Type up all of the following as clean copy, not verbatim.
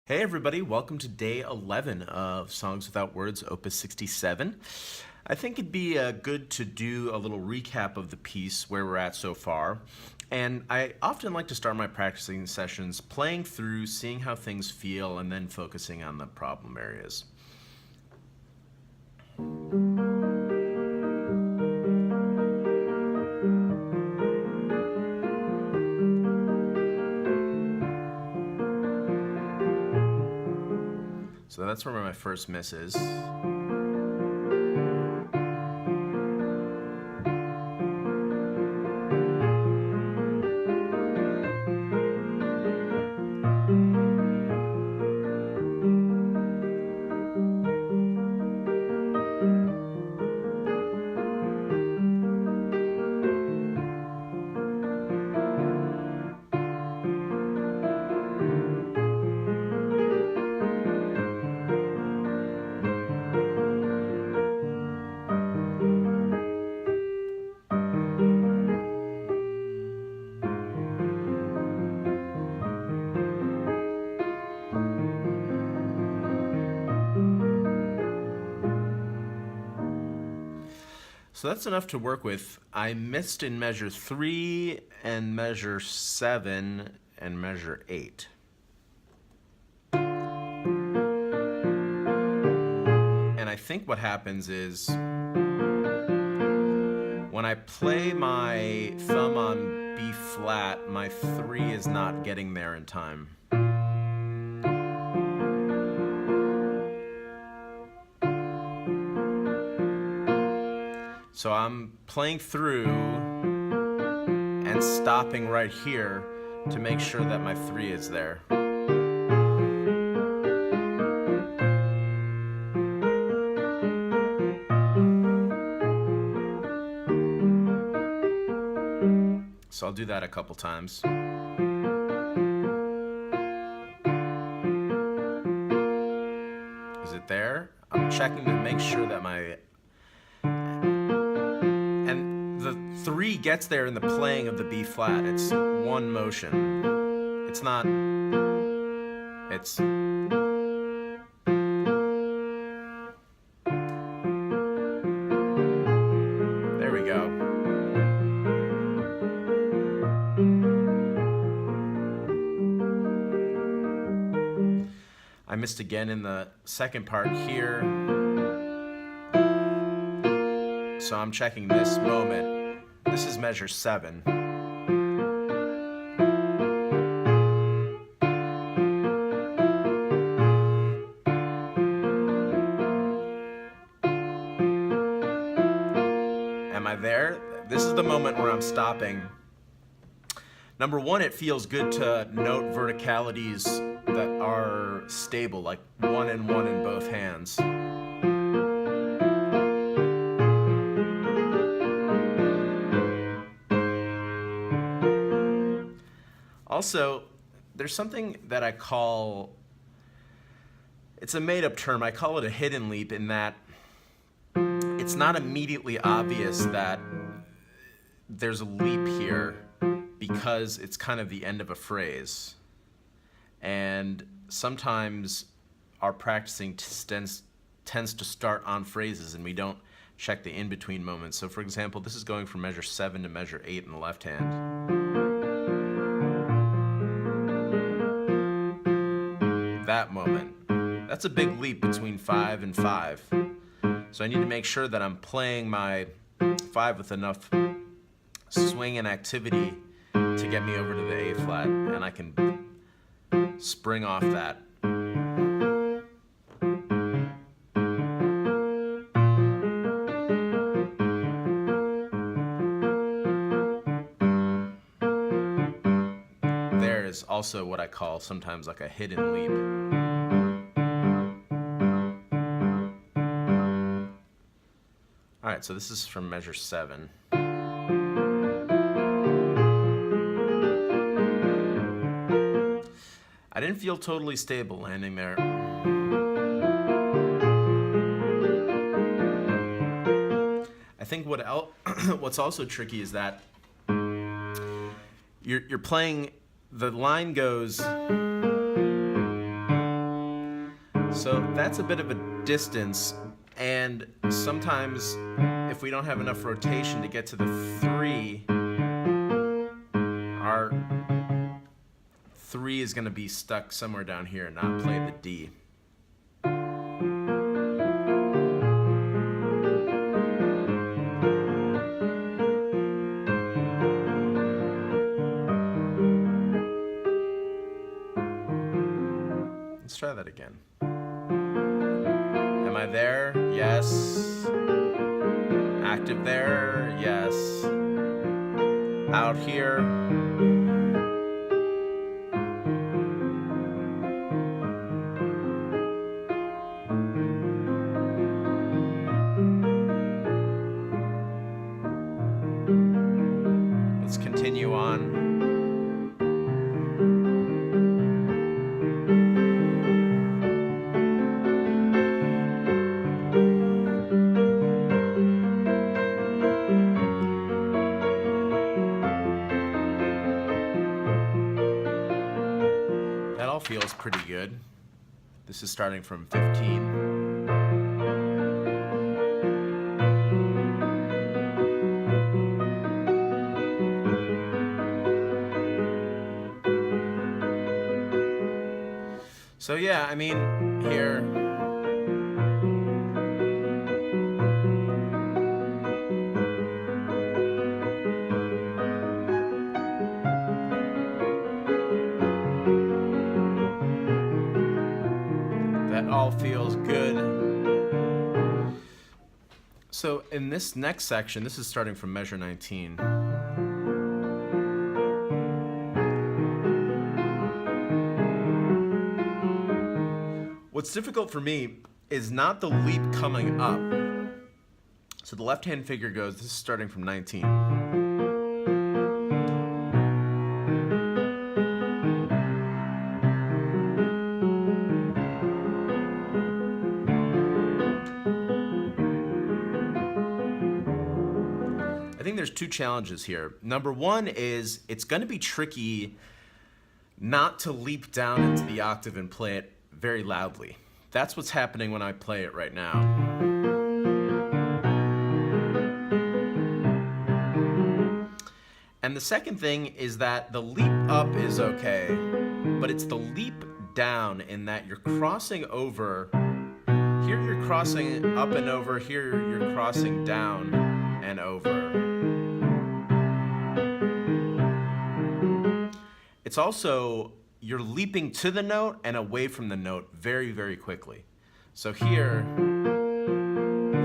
Hey everybody, welcome to day 11 of Songs Without Words, Opus 67. I think it'd be good to do a little recap of the piece, where we're at so far. And I often like to start my practicing sessions playing through, seeing how things feel, and then focusing on the problem areas. So that's where my first miss is. So that's enough to work with. I missed in measure 3 and measure 7 and measure 8. And I think what happens is when I play my thumb on B flat, my 3 is not getting there in time. So I'm playing through and stopping right here to make sure that my 3 is there. So I'll do that a couple times. Is it there? I'm checking to make sure that my... And the 3 gets there in the playing of the B flat. It's one motion. It's not... It's... There we go. I missed again in the second part here. So I'm checking this moment. This is measure 7. Am I there? This is the moment where I'm stopping. Number 1, it feels good to note verticalities that are stable, like 1 and 1 in both hands. Also, there's something that I call, it's a made-up term, I call it a hidden leap, in that it's not immediately obvious that there's a leap here because it's kind of the end of a phrase. And sometimes our practicing tends to start on phrases and we don't check the in-between moments. So for example, this is going from measure 7 to measure 8 in the left hand. That moment. That's a big leap between 5 and 5. So I need to make sure that I'm playing my 5 with enough swing and activity to get me over to the A flat, and I can spring off that. There is also what I call sometimes like a hidden leap. All right, so this is from measure 7. I didn't feel totally stable landing there. I think what's also tricky is that you're playing, the line goes So that's a bit of a distance, and sometimes if we don't have enough rotation to get to the 3, our 3 is going to be stuck somewhere down here and not play the D. Let's try that again. Am I there? Yes. Active there? Yes. Out here? Let's continue on. That all feels pretty good. This is starting from 15. So yeah, I mean, here. That all feels good. So in this next section, this is starting from measure 19. What's difficult for me is not the leap coming up. So the left-hand figure goes, this is starting from 19. I think there's 2 challenges here. Number 1 is it's going to be tricky not to leap down into the octave and play it very loudly. That's what's happening when I play it right now. And the second thing is that the leap up is okay, but it's the leap down in that you're crossing over. Here you're crossing up and over, here you're crossing down and over. It's also, you're leaping to the note and away from the note very, very quickly. So here,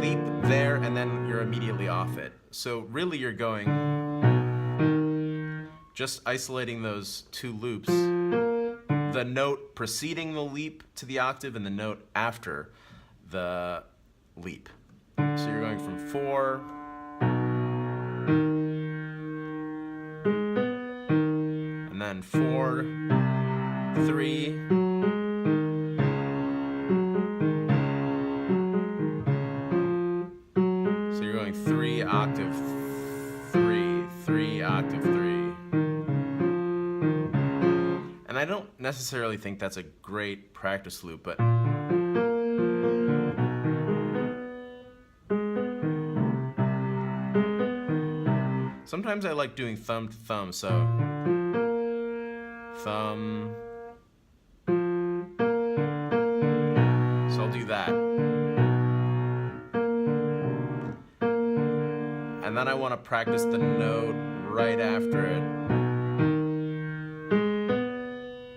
leap there, and then you're immediately off it. So really you're going, just isolating those 2 loops, the note preceding the leap to the octave and the note after the leap. So you're going from 4, and then 4, 3, so you're going 3 octave 3, 3 octave 3. And I don't necessarily think that's a great practice loop, but sometimes I like doing thumb to thumb, so thumb. So I'll do that. And then I want to practice the note right after it.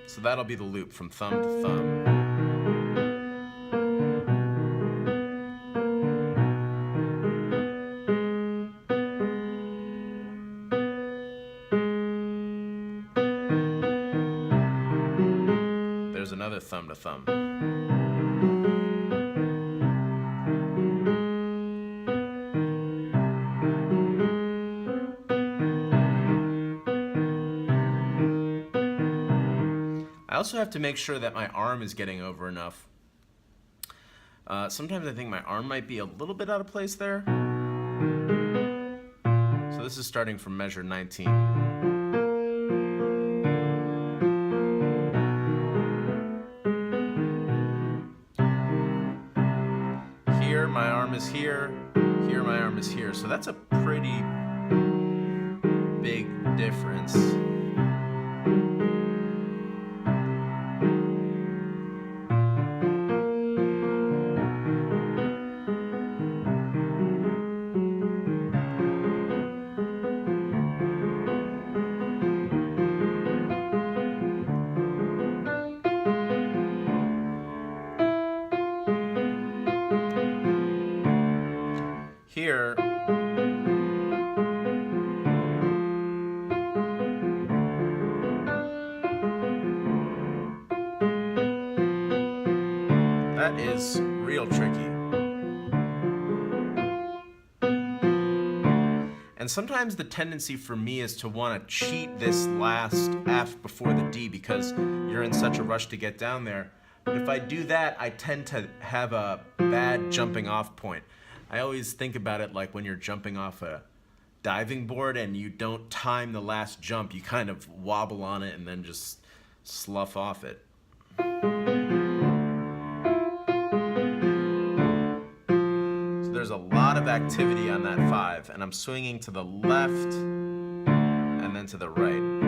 So that'll be the loop from thumb to thumb. There's another thumb to thumb. I also have to make sure that my arm is getting over enough. Sometimes I think my arm might be a little bit out of place there. So this is starting from measure 19. here, my arm is here, here my arm is here. So that's a pretty big difference. Here, that is real tricky. And sometimes the tendency for me is to want to cheat this last F before the D because you're in such a rush to get down there. But if I do that, I tend to have a bad jumping off point. I always think about it like when you're jumping off a diving board and you don't time the last jump, you kind of wobble on it and then just slough off it. So there's a lot of activity on that 5, and I'm swinging to the left and then to the right.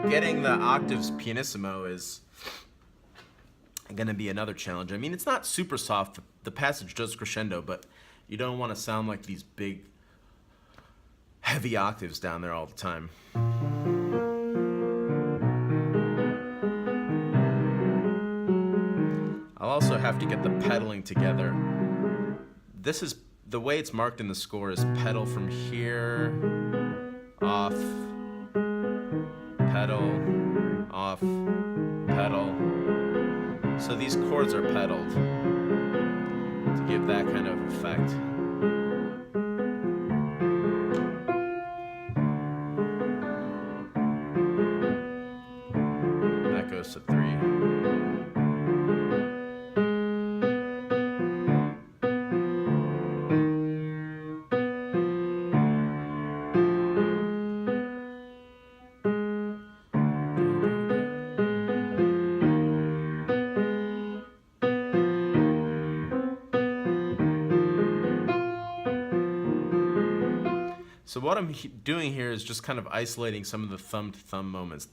Getting the octaves pianissimo is going to be another challenge. I mean, it's not super soft. The passage does crescendo, but you don't want to sound like these big, heavy octaves down there all the time. I'll also have to get the pedaling together. This is, the way it's marked in the score is pedal from here, off, pedal, off, pedal. So these chords are pedaled to give that kind of effect. That goes to 3. So what I'm doing here is just kind of isolating some of the thumb-to-thumb moments.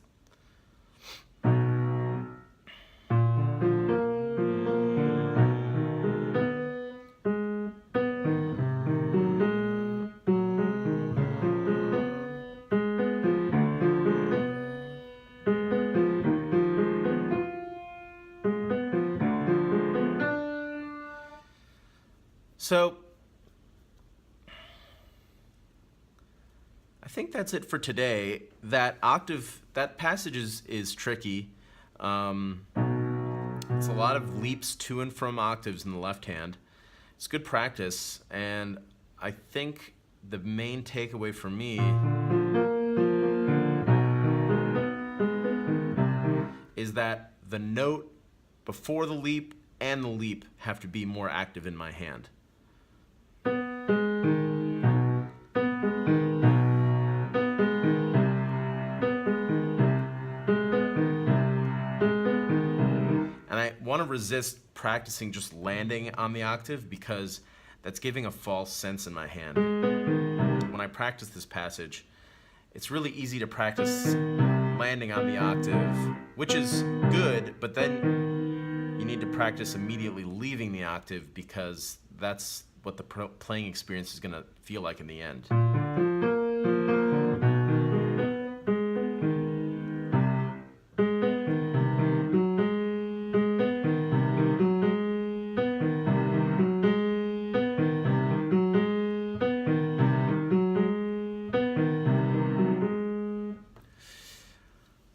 So I think that's it for today. That octave, that passage is tricky. It's a lot of leaps to and from octaves in the left hand. It's good practice, and I think the main takeaway for me is that the note before the leap and the leap have to be more active in my hand. Want to resist practicing just landing on the octave because that's giving a false sense in my hand. When I practice this passage, it's really easy to practice landing on the octave, which is good, but then you need to practice immediately leaving the octave because that's what the playing experience is going to feel like in the end.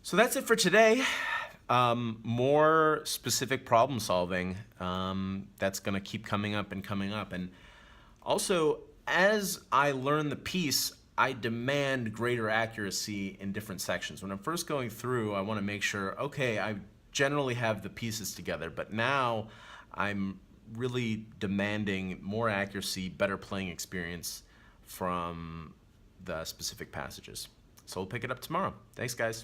So that's it for today. More specific problem solving that's going to keep coming up. And also, as I learn the piece, I demand greater accuracy in different sections. When I'm first going through, I want to make sure, okay, I generally have the pieces together, but now I'm really demanding more accuracy, better playing experience from the specific passages. So we'll pick it up tomorrow. Thanks, guys.